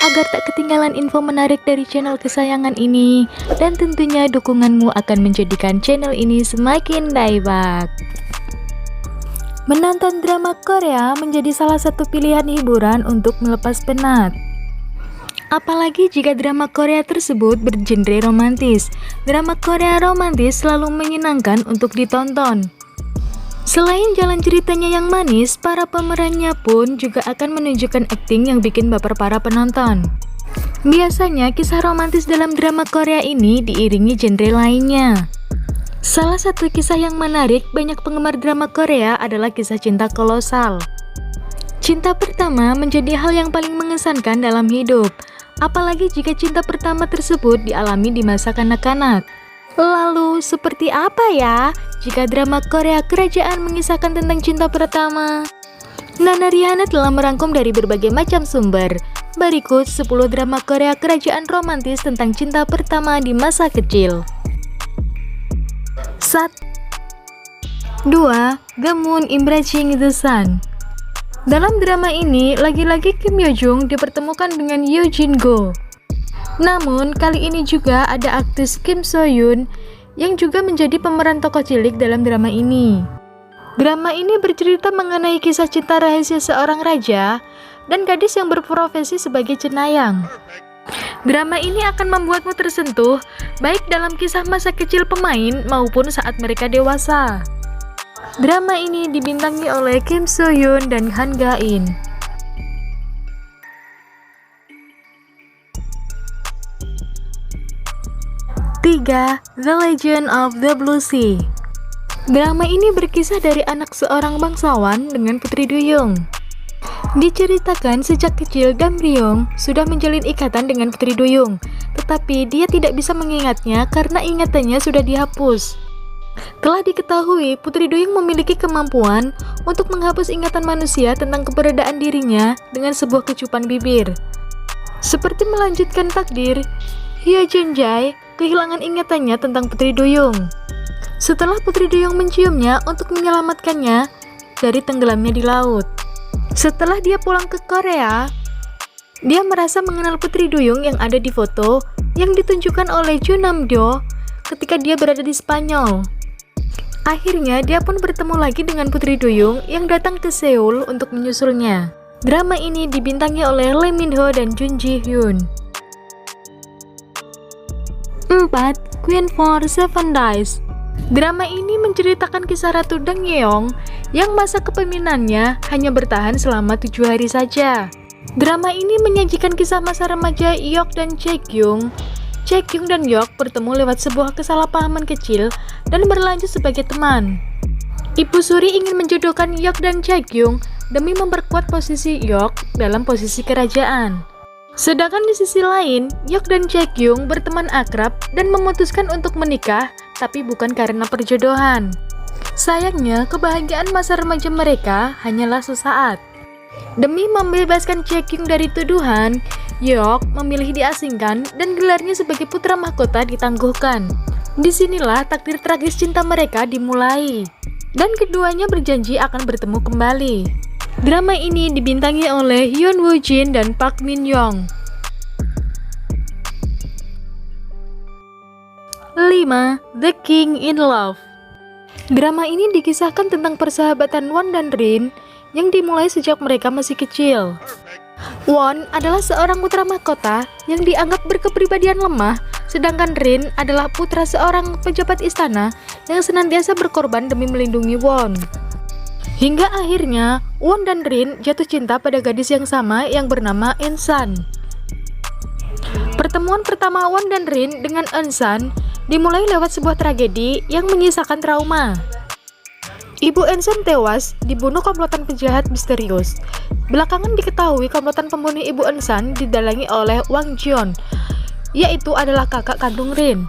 agar tak ketinggalan info menarik dari channel kesayangan ini. Dan tentunya dukunganmu akan menjadikan channel ini semakin daibak. Menonton drama Korea menjadi salah satu pilihan hiburan untuk melepas penat. Apalagi jika drama Korea tersebut bergenre romantis. Drama Korea romantis selalu menyenangkan untuk ditonton. Selain jalan ceritanya yang manis, para pemerannya pun juga akan menunjukkan akting yang bikin baper para penonton. Biasanya kisah romantis dalam drama Korea ini diiringi genre lainnya. Salah satu kisah yang menarik banyak penggemar drama Korea adalah kisah cinta kolosal. Cinta pertama menjadi hal yang paling mengesankan dalam hidup, apalagi jika cinta pertama tersebut dialami di masa kanak-kanak. Lalu, seperti apa ya jika drama Korea kerajaan mengisahkan tentang cinta pertama? Nana Rihanna telah merangkum dari berbagai macam sumber. Berikut 10 drama Korea kerajaan romantis tentang cinta pertama di masa kecil. 1. 2. The Moon Embracing the Sun. Dalam drama ini, lagi-lagi Kim Yo Jung dipertemukan dengan Yoo Jin Go. Namun, kali ini juga ada aktris Kim So Yoon yang juga menjadi pemeran tokoh cilik dalam drama ini. Drama ini bercerita mengenai kisah cinta rahasia seorang raja dan gadis yang berprofesi sebagai cenayang. Drama ini akan membuatmu tersentuh, baik dalam kisah masa kecil pemain maupun saat mereka dewasa. Drama ini dibintangi oleh Kim So Yoon dan Han Ga In. 3. The Legend of the Blue Sea. Drama ini berkisah dari anak seorang bangsawan dengan Putri Duyung. Diceritakan sejak kecil Dam Ryong sudah menjalin ikatan dengan Putri Duyung, tetapi dia tidak bisa mengingatnya karena ingatannya sudah dihapus. Telah diketahui Putri Duyung memiliki kemampuan untuk menghapus ingatan manusia tentang keberadaan dirinya dengan sebuah kecupan bibir. Seperti melanjutkan takdir, Hyo Jun Jae kehilangan ingatannya tentang Putri Duyung. Setelah Putri Duyung menciumnya untuk menyelamatkannya dari tenggelamnya di laut. Setelah dia pulang ke Korea, dia merasa mengenal Putri Duyung yang ada di foto yang ditunjukkan oleh Joo Nam Do ketika dia berada di Spanyol. Akhirnya dia pun bertemu lagi dengan Putri Duyung yang datang ke Seoul untuk menyusulnya. Drama ini dibintangi oleh Lee Min Ho dan Jun Ji Hyun. 4. Queen for Seven Days. Drama ini menceritakan kisah Ratu Dang Yeong yang masa kepemimpinannya hanya bertahan selama 7 hari saja. Drama ini menyajikan kisah masa remaja Yok dan Chaekyung. Chaekyung dan Yok bertemu lewat sebuah kesalahpahaman kecil dan berlanjut sebagai teman. Ibu Suri ingin menjodohkan Yok dan Chaekyung demi memperkuat posisi Yok dalam posisi kerajaan. Sedangkan di sisi lain, Yok dan Chaekyung berteman akrab dan memutuskan untuk menikah, tapi bukan karena perjodohan. Sayangnya, kebahagiaan masa remaja mereka hanyalah sesaat. Demi membebaskan Chaekyung dari tuduhan, Yok memilih diasingkan dan gelarnya sebagai putra mahkota ditangguhkan. Disinilah takdir tragis cinta mereka dimulai, dan keduanya berjanji akan bertemu kembali. Drama ini dibintangi oleh Hyun Woo Jin dan Park Min Young. 5. The King in Love. Drama ini dikisahkan tentang persahabatan Won dan Rin yang dimulai sejak mereka masih kecil. Won adalah seorang putra mahkota yang dianggap berkepribadian lemah, sedangkan Rin adalah putra seorang pejabat istana yang senantiasa berkorban demi melindungi Won. Hingga akhirnya, Won dan Rin jatuh cinta pada gadis yang sama yang bernama Ensan. Pertemuan pertama Won dan Rin dengan Ensan dimulai lewat sebuah tragedi yang menyisakan trauma. Ibu Ensan tewas dibunuh komplotan penjahat misterius. Belakangan diketahui komplotan pembunuh Ibu Ensan didalangi oleh Wang Jeon, yaitu adalah kakak kandung Rin.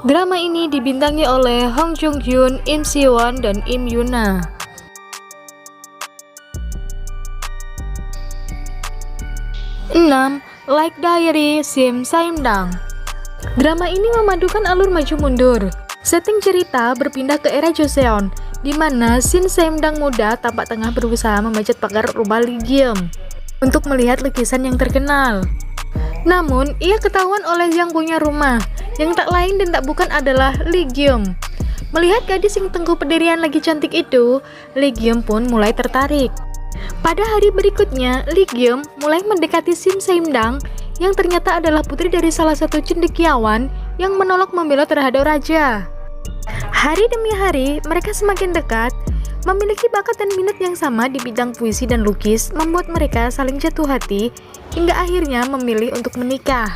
Drama ini dibintangi oleh Hong Jung Hyun, Im Si Won, dan Im Yuna. 6. Like Diary Sim Saimdang. Drama ini memadukan alur maju mundur. Setting cerita berpindah ke era Joseon, di mana Shin Saimdang muda tampak tengah berusaha memanjat pagar rumah Lee Gyeom. untuk melihat lukisan yang terkenal. Namun, ia ketahuan oleh yang punya rumah, yang tak lain dan tak bukan adalah Lee Gyeom. Melihat gadis yang tengkuh pendirian lagi cantik itu, Lee Gyeom pun mulai tertarik. Pada hari berikutnya, Lee Gyeom mulai mendekati Sim Saimdang yang ternyata adalah putri dari salah satu cendekiawan yang menolak membela terhadap raja. Hari demi hari, mereka semakin dekat. Memiliki bakat dan minat yang sama di bidang puisi dan lukis membuat mereka saling jatuh hati hingga akhirnya memilih untuk menikah.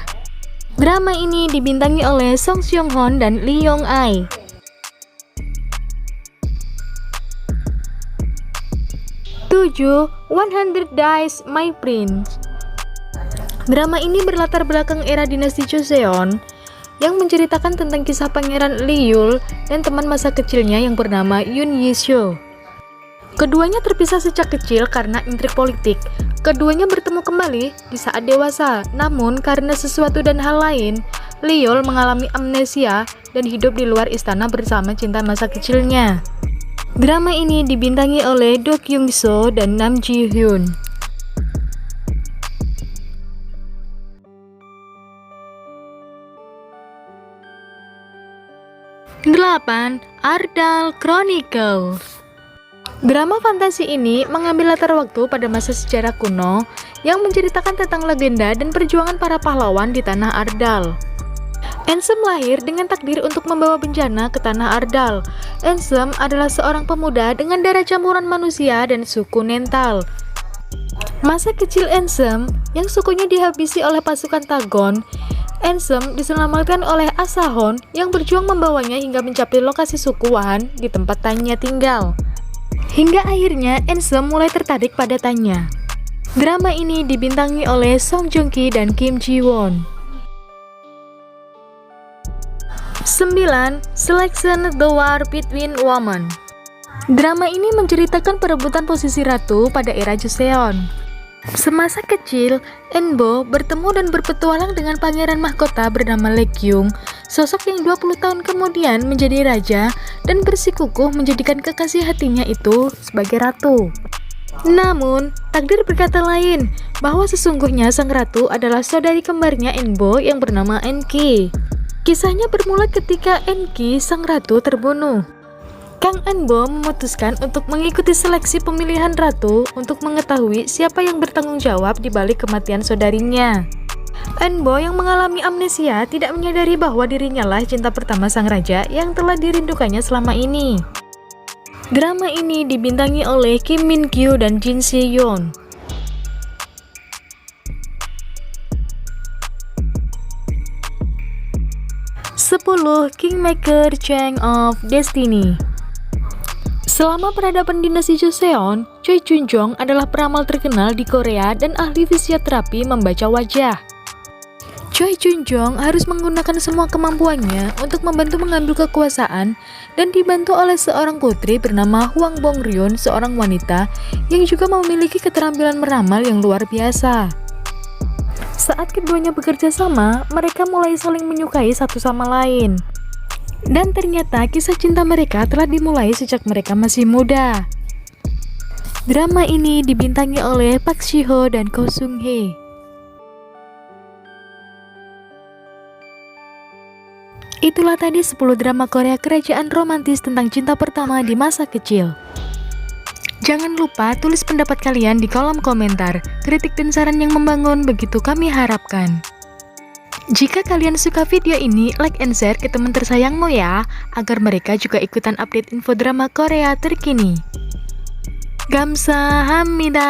Drama ini dibintangi oleh Song Seong Hon dan Lee Yong Ai. 7. 100 Days My Prince. Drama ini berlatar belakang era dinasti Joseon yang menceritakan tentang kisah Pangeran Lee Yul dan teman masa kecilnya yang bernama Yoon Yi-seo. Keduanya terpisah sejak kecil karena intrik politik. Keduanya bertemu kembali di saat dewasa, namun karena sesuatu dan hal lain, Lee Yul mengalami amnesia dan hidup di luar istana bersama cinta masa kecilnya. Drama ini dibintangi oleh Do Kyung Soo dan Nam Ji Hyun. 8. Ardal Chronicles. Drama fantasi ini mengambil latar waktu pada masa sejarah kuno yang menceritakan tentang legenda dan perjuangan para pahlawan di tanah Ardal. Ensem lahir dengan takdir untuk membawa bencana ke tanah Ardal. Ensem adalah seorang pemuda dengan darah campuran manusia dan suku Nental. Masa kecil Ensem yang sukunya dihabisi oleh pasukan Tagon, Ensem diselamatkan oleh Asahon yang berjuang membawanya hingga mencapai lokasi suku Wahan di tempat Tanya tinggal. Hingga akhirnya Ensem mulai tertarik pada Tanya. Drama ini dibintangi oleh Song Joong Ki dan Kim Ji Won. 9. Selection The War Between Women. Drama ini menceritakan perebutan posisi ratu pada era Joseon. Semasa kecil, Enbo bertemu dan berpetualang dengan pangeran mahkota bernama Lee Kyung, sosok yang 20 tahun kemudian menjadi raja dan bersikukuh menjadikan kekasih hatinya itu sebagai ratu. Namun, takdir berkata lain, bahwa sesungguhnya sang ratu adalah saudari kembarnya Enbo yang bernama Enki. Kisahnya bermula ketika Enki, sang ratu, terbunuh. Kang Enbo memutuskan untuk mengikuti seleksi pemilihan ratu untuk mengetahui siapa yang bertanggung jawab di balik kematian saudarinya. Enbo yang mengalami amnesia tidak menyadari bahwa dirinya lah cinta pertama sang raja yang telah dirindukannya selama ini. Drama ini dibintangi oleh Kim Min Kyu dan Jin Si Yeon. 10. Kingmaker Chain of Destiny. Selama peradaban dinasti Joseon, Choi Chun-jong adalah peramal terkenal di Korea dan ahli fisioterapi membaca wajah. Choi Chun-jong harus menggunakan semua kemampuannya untuk membantu mengambil kekuasaan dan dibantu oleh seorang putri bernama Hwang Bong-ryun, seorang wanita yang juga memiliki keterampilan meramal yang luar biasa. Saat keduanya bekerja sama, mereka mulai saling menyukai satu sama lain. Dan ternyata kisah cinta mereka telah dimulai sejak mereka masih muda. Drama ini dibintangi oleh Park Si-ho dan Ko Sung-hye. Itulah tadi 10 drama Korea kerajaan romantis tentang cinta pertama di masa kecil. Jangan lupa tulis pendapat kalian di kolom komentar. Kritik dan saran yang membangun begitu kami harapkan. Jika kalian suka video ini, like and share ke teman tersayangmu ya, agar mereka juga ikutan update info drama Korea terkini. Gamsahamnida.